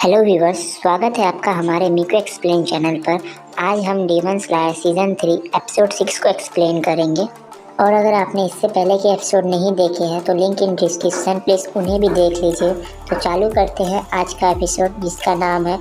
Hello viewers, स्वागत है आपका हमारे मीको एक्सप्लेन चैनल पर। आज हम डेमन स्लायर सीज़न 3 एपिसोड 6 को एक्सप्लेन करेंगे। और अगर आपने इससे पहले के एपिसोड नहीं देखे हैं तो लिंक इन डिस्क्रिप्शन, प्लीज़ उन्हें भी देख लीजिए। तो चालू करते हैं आज का एपिसोड, जिसका नाम है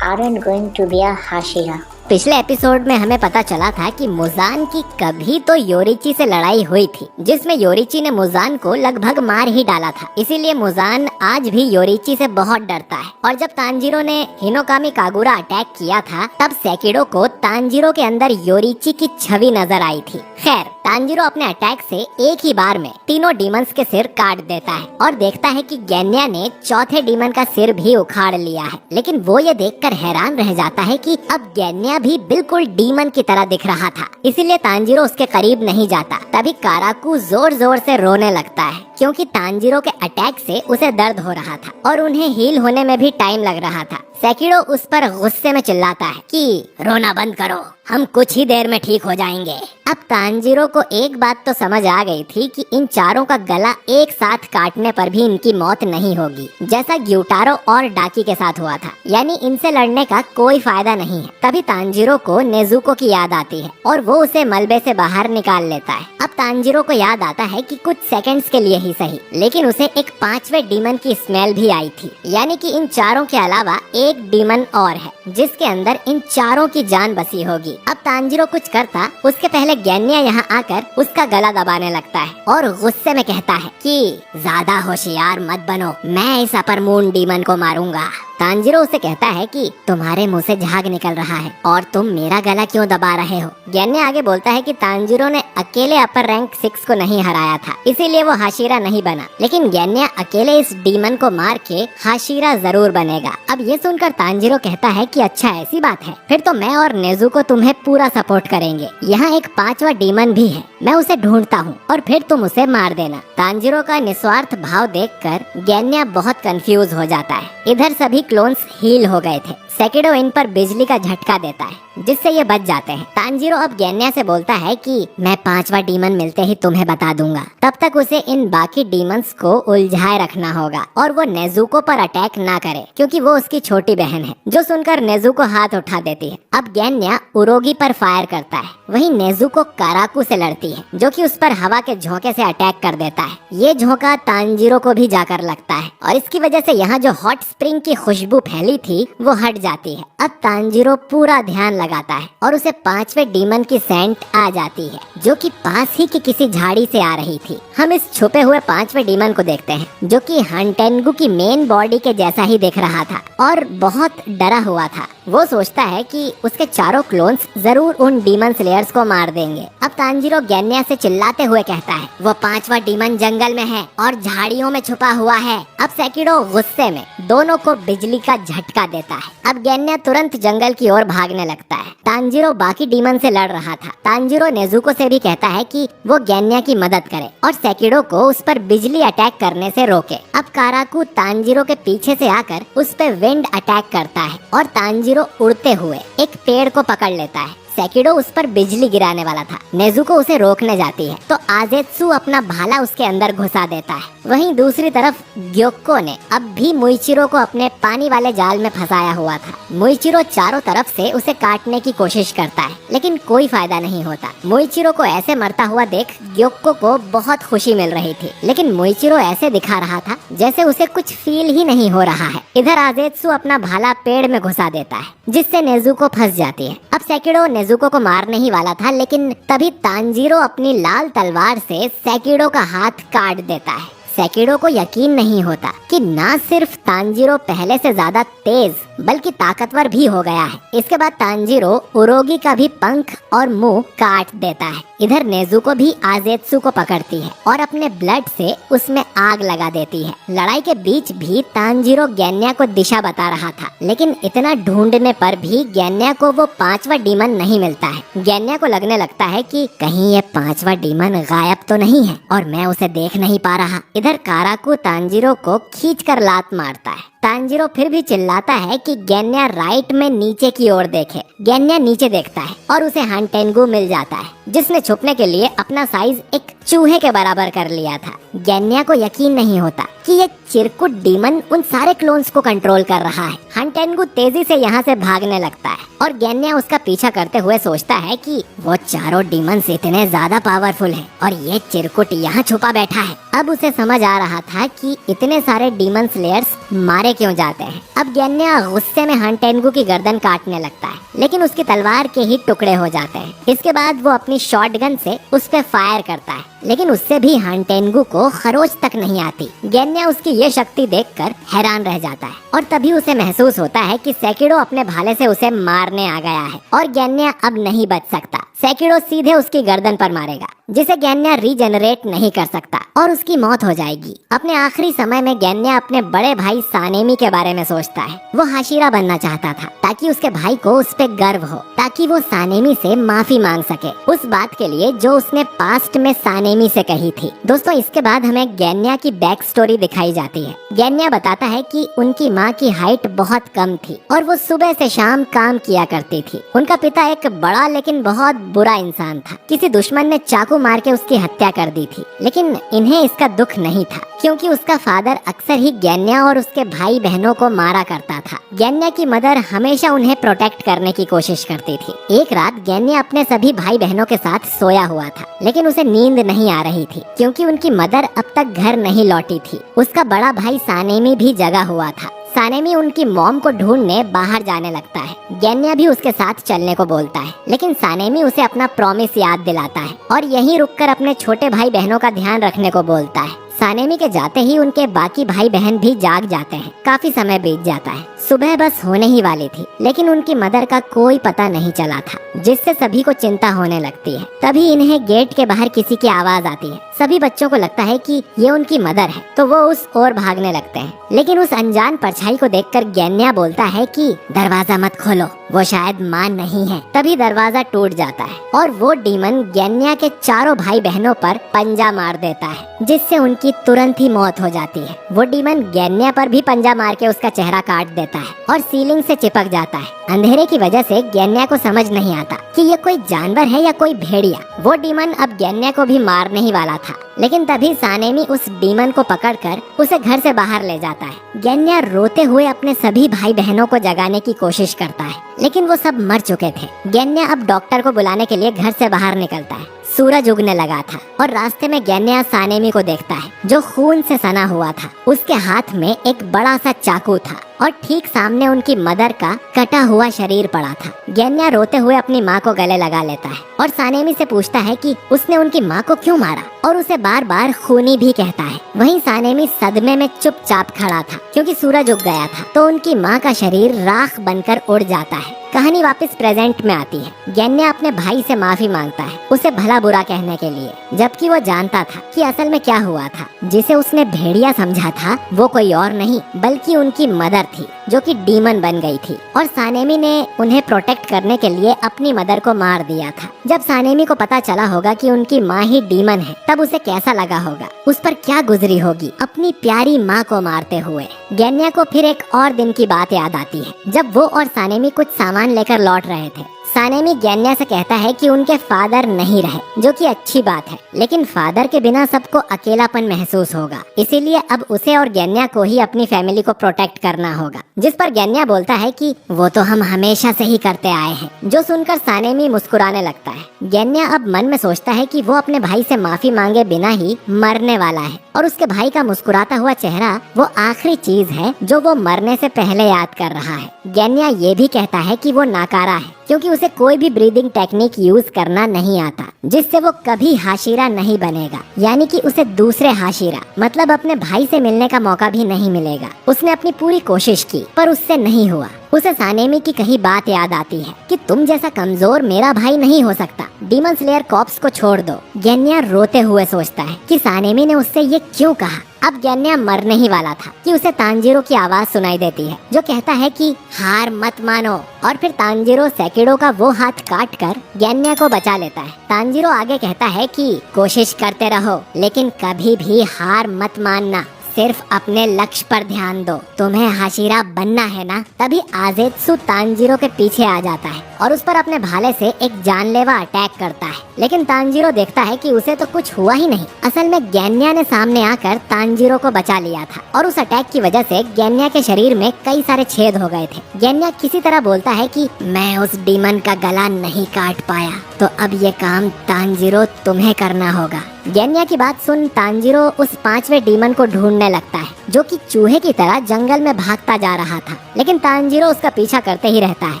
aren't going to be a हाशिरा। पिछले एपिसोड में हमें पता चला था कि मुजान की कभी तो योरिची से लड़ाई हुई थी, जिसमें योरिची ने मुजान को लगभग मार ही डाला था। इसीलिए मुजान आज भी योरिची से बहुत डरता है। और जब तांजीरो ने हिनोकामी कागुरा अटैक किया था, तब सेकिडो को तांजीरो के अंदर योरिची की छवि नजर आई थी। खैर, तांजीरो अपने अटैक से एक ही बार में तीनों डीमंस के सिर काट देता है और देखता है कि गेन्या ने चौथे डीमन का सिर भी उखाड़ लिया है। लेकिन वो ये देखकर हैरान रह जाता है कि अब गेन्या भी बिल्कुल डीमन की तरह दिख रहा था। इसीलिए तांजीरो उसके करीब नहीं जाता। तभी काराकू जोर जोर से रोने लगता है, क्योंकि तांजीरो के अटैक से उसे दर्द हो रहा था और उन्हें हील होने में भी टाइम लग रहा था। सेकिडो उस पर गुस्से में चिल्लाता है कि रोना बंद करो, हम कुछ ही देर में ठीक हो जाएंगे। अब तांजीरो को एक बात तो समझ आ गई थी कि इन चारों का गला एक साथ काटने पर भी इनकी मौत नहीं होगी, जैसा ग्यूटारो और डाकी के साथ हुआ था। यानी इनसे लड़ने का कोई फायदा नहीं है। तभी तांजीरो को नेजुको की याद आती है और वो उसे मलबे से बाहर निकाल लेता है। अब तांजीरो को याद आता है कि कुछ सेकंड्स के लिए ही सही, लेकिन उसे एक पांचवे डीमन की स्मेल भी आई थी। यानी कि इन चारों के अलावा एक डीमन और है, जिसके अंदर इन चारों की जान बसी होगी। अब तांजीरो कुछ करता उसके पहले गेन्या यहाँ आकर उसका गला दबाने लगता है और गुस्से में कहता है कि ज्यादा होशियार मत बनो, मैं इस अपर मून डीमन को मारूंगा। तांजीरो उसे कहता है कि तुम्हारे मुंह से झाग निकल रहा है और तुम मेरा गला क्यों दबा रहे हो। गेन्या आगे बोलता है कि तांजीरो ने अकेले अपर रैंक 6 को नहीं हराया था, इसीलिए वो हाशिरा नहीं बना। लेकिन गेन्या अकेले इस डीमन को मार के हाशिरा जरूर बनेगा। अब ये सुनकर तांजीरो कहता है कि अच्छा, ऐसी बात है, फिर तो मैं और नेजुको तुम्हें पूरा सपोर्ट करेंगे। यहाँ एक पांचवा डीमन भी है, मैं उसे ढूंढता हूँ और फिर तुम उसे मार देना। तांजीरो का निस्वार्थ भाव देखकर गेन्या बहुत कंफ्यूज हो जाता है। इधर सभी क्लोन्स हील हो गए थे। सेकिडो इन पर बिजली का झटका देता है, जिससे ये बच जाते हैं। तांजीरो अब गेन्या से बोलता है कि मैं पांचवा डीमन मिलते ही तुम्हें बता दूंगा, तब तक उसे इन बाकी डीमंस को उलझाए रखना होगा और वो नेजुको पर अटैक ना करे, क्योंकि वो उसकी छोटी बहन है। जो सुनकर नेजुको हाथ उठा देती है। अब गेन्या उरोगी पर फायर करता है, वहीं नेजुको काराकू से लड़ती है, जो कि उस पर हवा के झोंके से अटैक कर देता है। ये झोंका तांजीरो को भी जाकर लगता है और इसकी वजह से यहाँ जो हॉट स्प्रिंग की खुशबू फैली थी वो हट जाती है। अब तांजीरो पूरा ध्यान लगाता है और उसे पांचवे डीमन की सेंट आ जाती है, जो कि पास ही की किसी झाड़ी से आ रही थी। हम इस छुपे हुए पांचवे डीमन को देखते हैं, जो कि हंटेंगु की मेन बॉडी के जैसा ही दिख रहा था और बहुत डरा हुआ था। वो सोचता है कि उसके चारों क्लोन्स जरूर उन डीमन स्लेयर्स को मार देंगे। अब तांजीरो गेन्या से चिल्लाते हुए कहता है, वो पांचवा डीमन जंगल में है और झाड़ियों में छुपा हुआ है। अब सेकिडो गुस्से में दोनों को बिजली का झटका देता है। अब गेन्या तुरंत जंगल की ओर भागने लगता है। तांजीरो बाकी डीमन से लड़ रहा था। तांजीरो नेजुको से भी कहता है कि वो गेन्या की मदद करे और सेकिडो को उस पर बिजली अटैक करने से रोके। अब काराकू तांजीरो के पीछे से आकर उस पे विंड अटैक करता है और तांजीरो उड़ते हुए एक पेड़ को पकड़ लेता है। सेकिडो उस पर बिजली गिराने वाला था। नेजुको उसे रोकने जाती है तो आजेत्सु अपना भाला उसके अंदर घुसा देता है। वहीं दूसरी तरफ ग्योक्को ने अब भी मुइचिरो को अपने पानी वाले जाल में फंसाया हुआ था। मुइचिरो चारों तरफ से उसे काटने की कोशिश करता है, लेकिन कोई फायदा नहीं होता। मुइचिरो को ऐसे मरता हुआ देख ग्योक्को को बहुत खुशी मिल रही थी, लेकिन मुइचिरो ऐसे दिखा रहा था जैसे उसे कुछ फील ही नहीं हो रहा है। इधर आजेत्सु अपना भाला पेड़ में घुसा देता है, जिससे नेजुको फंस जाती है। अब सेकिडो नेजुको को मारने ही वाला था, लेकिन तभी तांजीरो अपनी लाल तलवार से सेकिडो का हाथ काट देता है। सेकिडो को यकीन नहीं होता कि ना सिर्फ तांजीरो पहले से ज्यादा तेज बल्कि ताकतवर भी हो गया है। इसके बाद तांजीरो उरोगी का भी पंख और मुंह काट देता है। इधर नेजुको भी आजेत्सु को पकड़ती है और अपने ब्लड से उसमें आग लगा देती है। लड़ाई के बीच भी तांजीरो गेन्या को दिशा बता रहा था, लेकिन इतना ढूंढने पर भी गेन्या को वो पांचवा डीमन नहीं मिलता है। गेन्या को लगने लगता है कि कहीं ये पांचवा डीमन गायब तो नहीं है और मैं उसे देख नहीं पा रहा। इधर काराकू तांजीरो को खींचकर लात मारता है तांजीरो फिर भी चिल्लाता है कि गेन्या राइट में नीचे की ओर देखे। गेन्या नीचे देखता है और उसे हानटेंगू मिल जाता है, जिसने छुपने के लिए अपना साइज एक चूहे के बराबर कर लिया था। गेन्या को यकीन नहीं होता कि ये चिरकुट डीमन उन सारे क्लोन्स को कंट्रोल कर रहा है। हानटेंगू तेजी से यहाँ से भागने लगता है और गेन्या उसका पीछा करते हुए सोचता है कि वो चारों डीमंस इतने ज्यादा पावरफुल हैं और ये चिरकुट यहाँ छुपा बैठा है। अब उसे समझ आ रहा था कि इतने सारे डीमन स्लेयर्स मारे क्यों जाते हैं। अब गेन्या गुस्से में हानटेंगू की गर्दन काटने लगता है, लेकिन उसकी तलवार के ही टुकड़े हो जाते हैं। इसके बाद वो अपनी शॉटगन से उस पे फायर करता है, लेकिन उससे भी हानटेंगू को खरोच तक नहीं आती। गेन्या उसकी ये शक्ति देखकर हैरान रह जाता है और तभी उसे महसूस होता है कि सेकिडो अपने भाले से उसे मारने आ गया है और गेन्या अब नहीं बच सकता। सेकिडो सीधे उसकी गर्दन पर मारेगा, जिसे गेन्या रीजनरेट नहीं कर सकता और उसकी मौत हो जाएगी। अपने आखिरी समय में गेन्या अपने बड़े भाई सानेमी के बारे में सोचता है। वो हाशिरा बनना चाहता था ताकि उसके भाई को उस पे गर्व हो, ताकि वो सानेमी से माफी मांग सके उस बात के लिए जो उसने पास्ट में सानेमी से कही थी। दोस्तों, इसके बाद हमें गेन्या की बैक स्टोरी दिखाई जाती है। गेन्या बताता है कि उनकी माँ की हाइट बहुत कम थी और वो सुबह से शाम काम किया करती थी। उनका पिता एक बड़ा लेकिन बहुत बुरा इंसान था। किसी दुश्मन ने चाकू मार के उसकी हत्या कर दी थी, लेकिन इन्हें इसका दुख नहीं था क्योंकि उसका फादर अक्सर ही गेन्या और उसके भाई बहनों को मारा करता था। गेन्या की मदर हमेशा उन्हें प्रोटेक्ट करने की कोशिश करती थी। एक रात गेन्या अपने सभी भाई बहनों के साथ सोया हुआ था, लेकिन उसे नींद नहीं आ रही थी क्योंकि उनकी मदर अब तक घर नहीं लौटी थी। उसका बड़ा भाई सानेमी भी जगा हुआ था। सानेमी उनकी मॉम को ढूंढने बाहर जाने लगता है। गेन्या भी उसके साथ चलने को बोलता है, लेकिन सानेमी उसे अपना प्रॉमिस याद दिलाता है और यहीं रुककर अपने छोटे भाई बहनों का ध्यान रखने को बोलता है। सानेमी के जाते ही उनके बाकी भाई बहन भी जाग जाते हैं। काफी समय बीत जाता है। सुबह बस होने ही वाली थी, लेकिन उनकी मदर का कोई पता नहीं चला था, जिससे सभी को चिंता होने लगती है। तभी इन्हें गेट के बाहर किसी की आवाज आती है। सभी बच्चों को लगता है कि ये उनकी मदर है, तो वो उस ओर भागने लगते हैं। लेकिन उस अनजान परछाई को देखकर गेन्या बोलता है कि दरवाजा मत खोलो, वो शायद माँ नहीं है। तभी दरवाजा टूट जाता है और वो डीमन गेन्या के चारों भाई बहनों पर पंजा मार देता है, जिससे उनकी तुरंत ही मौत हो जाती है। वो डीमन गेन्या पर भी पंजा मार के उसका चेहरा काट देता है और सीलिंग से चिपक जाता है। अंधेरे की वजह से गेन्या को समझ नहीं आता कि ये कोई जानवर है या कोई भेड़िया। वो डीमन अब गेन्या को भी मारने ही वाला था, लेकिन तभी सानेमी उस डीमन को पकड़कर उसे घर से बाहर ले जाता है। गेन्या रोते हुए अपने सभी भाई बहनों को जगाने की कोशिश करता है, लेकिन वो सब मर चुके थे। गेन्या अब डॉक्टर को बुलाने के लिए घर से बाहर निकलता है। सूरज उगने लगा था और रास्ते में गेन्या सानेमी को देखता है, जो खून से सना हुआ था। उसके हाथ में एक बड़ा सा चाकू था और ठीक सामने उनकी मदर का कटा हुआ शरीर पड़ा था। गेन्या रोते हुए अपनी माँ को गले लगा लेता है और सानेमी से पूछता है कि उसने उनकी माँ को क्यों मारा और उसे बार बार खूनी भी कहता है। वहीं सानेमी सदमे में चुपचाप खड़ा था क्योंकि सूरज उग गया था, तो उनकी माँ का शरीर राख बनकर उड़ जाता है। कहानी वापस प्रेजेंट में आती है। गेन्या अपने भाई से माफी मांगता है, उसे भला बुरा कहने के लिए, जबकि वो जानता था कि असल में क्या हुआ था। जिसे उसने भेड़िया समझा था वो कोई और नहीं बल्कि उनकी मदर थी, जो कि डीमन बन गई थी और सानेमी ने उन्हें प्रोटेक्ट करने के लिए अपनी मदर को मार दिया था। जब सानेमी को पता चला होगा कि उनकी माँ ही डीमन है, तब उसे कैसा लगा होगा, उस पर क्या गुजरी होगी अपनी प्यारी माँ को मारते हुए। गेन्या को फिर एक और दिन की बात याद आती है, जब वो और सानेमी कुछ सामान लेकर लौट रहे थे। सानेमी गेन्या से कहता है कि उनके फादर नहीं रहे, जो कि अच्छी बात है, लेकिन फादर के बिना सबको अकेलापन महसूस होगा, इसीलिए अब उसे और गेन्या को ही अपनी फैमिली को प्रोटेक्ट करना होगा। जिस पर गेन्या बोलता है कि वो तो हम हमेशा से ही करते आए हैं, जो सुनकर सानेमी मुस्कुराने लगता है। गेन्या अब मन में सोचता है कि वो अपने भाई से माफी मांगे बिना ही मरने वाला है और उसके भाई का मुस्कुराता हुआ चेहरा वो आखिरी चीज है जो वो मरने से पहले याद कर रहा है। गेन्या ये भी कहता है कि वो नाकारा है क्योंकि उसे कोई भी ब्रीदिंग टेक्निक यूज करना नहीं आता, जिससे वो कभी हाशिरा नहीं बनेगा, यानी कि उसे दूसरे हाशिरा मतलब अपने भाई से मिलने का मौका भी नहीं मिलेगा। उसने अपनी पूरी कोशिश की पर उससे नहीं हुआ। उसे सानेमी की कही बात याद आती है कि तुम जैसा कमजोर मेरा भाई नहीं हो सकता, डीमन स्लेयर कॉर्प्स को छोड़ दो। गेन्या रोते हुए सोचता है कि सानेमी ने उससे ये क्यों कहा। अब गेन्या मरने ही वाला था कि उसे तांजीरो की आवाज सुनाई देती है, जो कहता है कि हार मत मानो, और फिर तांजीरो सेकिडो का वो हाथ काट कर गेन्या को बचा लेता है। तांजीरो आगे कहता है कि कोशिश करते रहो लेकिन कभी भी हार मत मानना। सिर्फ अपने लक्ष्य पर ध्यान दो। तुम्हें हाशिरा बनना है ना? तभी आजेत्सु तांजीरो के पीछे आ जाता है और उस पर अपने भाले से एक जानलेवा अटैक करता है। लेकिन तांजीरो देखता है कि उसे तो कुछ हुआ ही नहीं। असल में गेन्या ने सामने आकर तांजीरो को बचा लिया था और उस अटैक की वजह से गेन्या के शरीर में कई सारे छेद हो गए थे। गेन्या किसी तरह बोलता है कि मैं उस डीमन का गला नहीं काट पाया, तो अब ये काम तांजीरो तुम्हें करना होगा। गेन्या की बात सुन तांजीरो उस 5वें डीमन को ढूंढने लगता है, जो कि चूहे की तरह जंगल में भागता जा रहा था। लेकिन तांजीरो उसका पीछा करते ही रहता है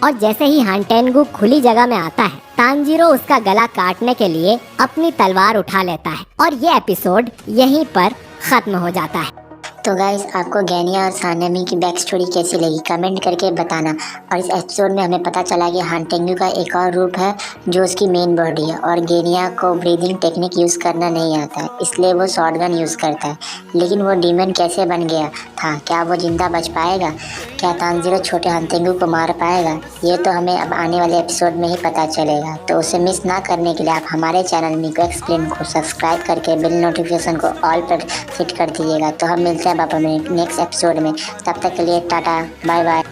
और जैसे ही हांटेंगु खुली जगह में आता है, तांजीरो उसका गला काटने के लिए अपनी तलवार उठा लेता है और ये एपिसोड यहीं पर खत्म हो जाता है। तो गाइस, आपको गेनिया और सानमी की बैक स्टोरी कैसी लगी कमेंट करके बताना। और इस एपिसोड में हमें पता चला कि हांटेंगु का एक और रूप है जो उसकी मेन बॉडी है और गेनिया को ब्रीदिंग टेक्निक यूज़ करना नहीं आता है, इसलिए वो शॉटगन यूज़ करता है। लेकिन वो डीमन कैसे बन गया था? क्या वो जिंदा बच पाएगा? क्या तांजीरो छोटे हांटेंगु को मार पाएगा? ये तो हमें अब आने वाले एपिसोड में ही पता चलेगा। तो उसे मिस ना करने के लिए आप हमारे चैनल मीको एक्सप्लेन को सब्सक्राइब करके बिल नोटिफिकेशन को ऑल पर सेट कर दीजिएगा। तो हम मिलते हैं आप अपने नेक्स्ट एपिसोड में। तब तक के लिए टाटा बाय बाय।